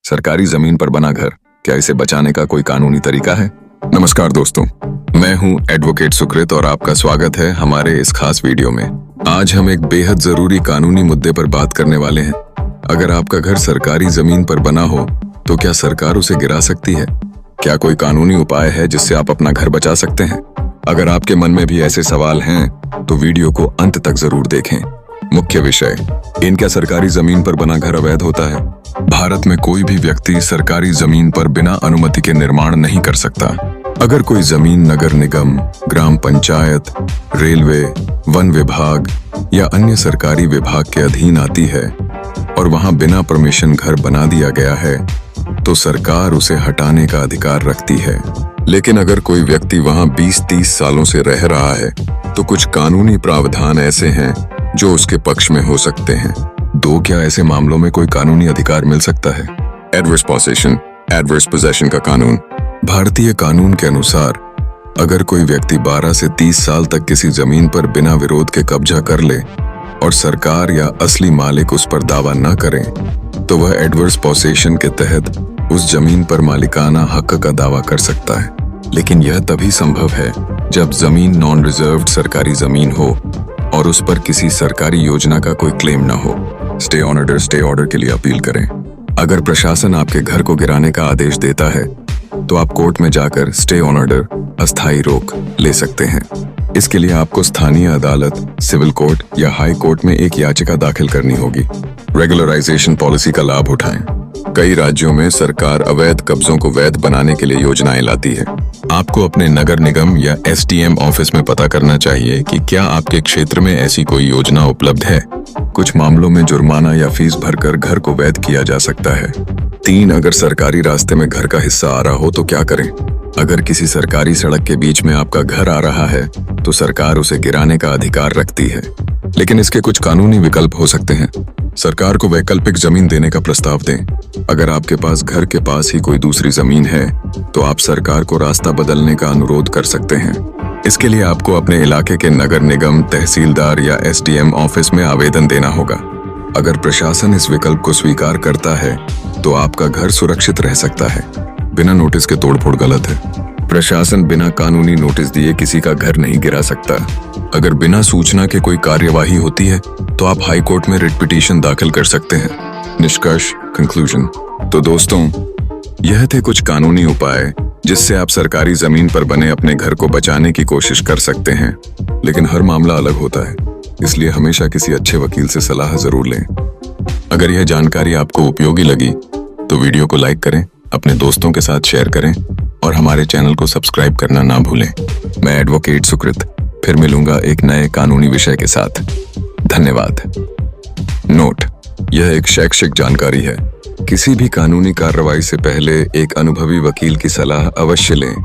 सरकारी जमीन पर बना घर, क्या इसे बचाने का कोई कानूनी तरीका है? नमस्कार दोस्तों, मैं हूं एडवोकेट सुकृत और आपका स्वागत है हमारे इस खास वीडियो में। आज हम एक बेहद जरूरी कानूनी मुद्दे पर बात करने वाले हैं। अगर आपका घर सरकारी जमीन पर बना हो तो क्या सरकार उसे गिरा सकती है? क्या कोई कानूनी उपाय है जिससे आप अपना घर बचा सकते हैं? अगर आपके मन में भी ऐसे सवाल हैं तो वीडियो को अंत तक जरूर देखें। मुख्य विषय, इनका सरकारी जमीन पर बना घर अवैध होता है? भारत में कोई भी व्यक्ति सरकारी जमीन पर बिना अनुमति के निर्माण नहीं कर सकता। अगर कोई जमीन नगर निगम, ग्राम पंचायत, रेलवे, वन विभाग या अन्य सरकारी विभाग के अधीन आती है और वहां बिना परमिशन घर बना दिया गया है तो सरकार उसे हटाने का अधिकार रखती है। लेकिन अगर कोई व्यक्ति वहां 20-30 सालों से रह रहा है तो कुछ कानूनी प्रावधान ऐसे हैं जो उसके पक्ष में हो सकते हैं। क्या ऐसे मामलों में कोई कानूनी अधिकार मिल सकता है? एडवर्स पोजेशन का कानून। भारतीय कानून के अनुसार अगर कोई व्यक्ति 12 से 30 साल तक किसी जमीन पर बिना विरोध के कब्जा कर ले और सरकार या असली मालिक उस पर दावा न करें तो वह एडवर्स पोजेशन के तहत उस जमीन पर मालिकाना हक का दावा कर सकता है। लेकिन यह तभी संभव है जब जमीन नॉन रिजर्व्ड सरकारी जमीन हो और उस पर किसी सरकारी योजना का कोई क्लेम न हो। स्टे ऑर्डर के लिए अपील करें। अगर प्रशासन आपके घर को गिराने का आदेश देता है तो आप कोर्ट में जाकर स्टे ऑर्डर अस्थायी रोक ले सकते हैं। इसके लिए आपको स्थानीय अदालत, सिविल कोर्ट या हाई कोर्ट में एक याचिका दाखिल करनी होगी। रेगुलराइजेशन पॉलिसी का लाभ उठाएं। कई राज्यों में सरकार अवैध कब्जों को वैध बनाने के लिए योजनाएं लाती है। आपको अपने नगर निगम या एसडीएम ऑफिस में पता करना चाहिए कि क्या आपके क्षेत्र में ऐसी कोई योजना उपलब्ध है। कुछ मामलों में जुर्माना या फीस भरकर घर को वैध किया जा सकता है। 3, अगर सरकारी रास्ते में घर का हिस्सा आ रहा हो तो क्या करें? अगर किसी सरकारी सड़क के बीच में आपका घर आ रहा है तो सरकार उसे गिराने का अधिकार रखती है, लेकिन इसके कुछ कानूनी विकल्प हो सकते हैं। सरकार को वैकल्पिक जमीन देने का प्रस्ताव दें। अगर आपके पास घर के पास ही कोई दूसरी जमीन है तो आप सरकार को रास्ता बदलने का अनुरोध कर सकते हैं। इसके लिए आपको अपने इलाके के नगर निगम, तहसीलदार या एसडीएम ऑफिस में आवेदन देना होगा। अगर प्रशासन इस विकल्प को स्वीकार करता है तो आपका घर सुरक्षित रह सकता है। बिना नोटिस के तोड़फोड़ गलत है। प्रशासन बिना कानूनी नोटिस दिए किसी का घर नहीं गिरा सकता। अगर बिना सूचना के कोई कार्यवाही होती है तो आप हाई कोर्ट में रिट पिटीशन दाखिल कर सकते हैं। निष्कर्ष, कंक्लूजन। तो दोस्तों, यह थे कुछ कानूनी उपाय जिससे आप सरकारी जमीन पर बने अपने घर को बचाने की कोशिश कर सकते हैं। लेकिन हर मामला अलग होता है, इसलिए हमेशा किसी अच्छे वकील से सलाह जरूर लें। अगर यह जानकारी आपको उपयोगी लगी तो वीडियो को लाइक करें, अपने दोस्तों के साथ शेयर करें और हमारे चैनल को सब्सक्राइब करना ना भूलें। मैं एडवोकेट सुकृत फिर मिलूंगा एक नए कानूनी विषय के साथ। धन्यवाद। नोट, यह एक शैक्षिक जानकारी है। किसी भी कानूनी कार्रवाई से पहले एक अनुभवी वकील की सलाह अवश्य लें।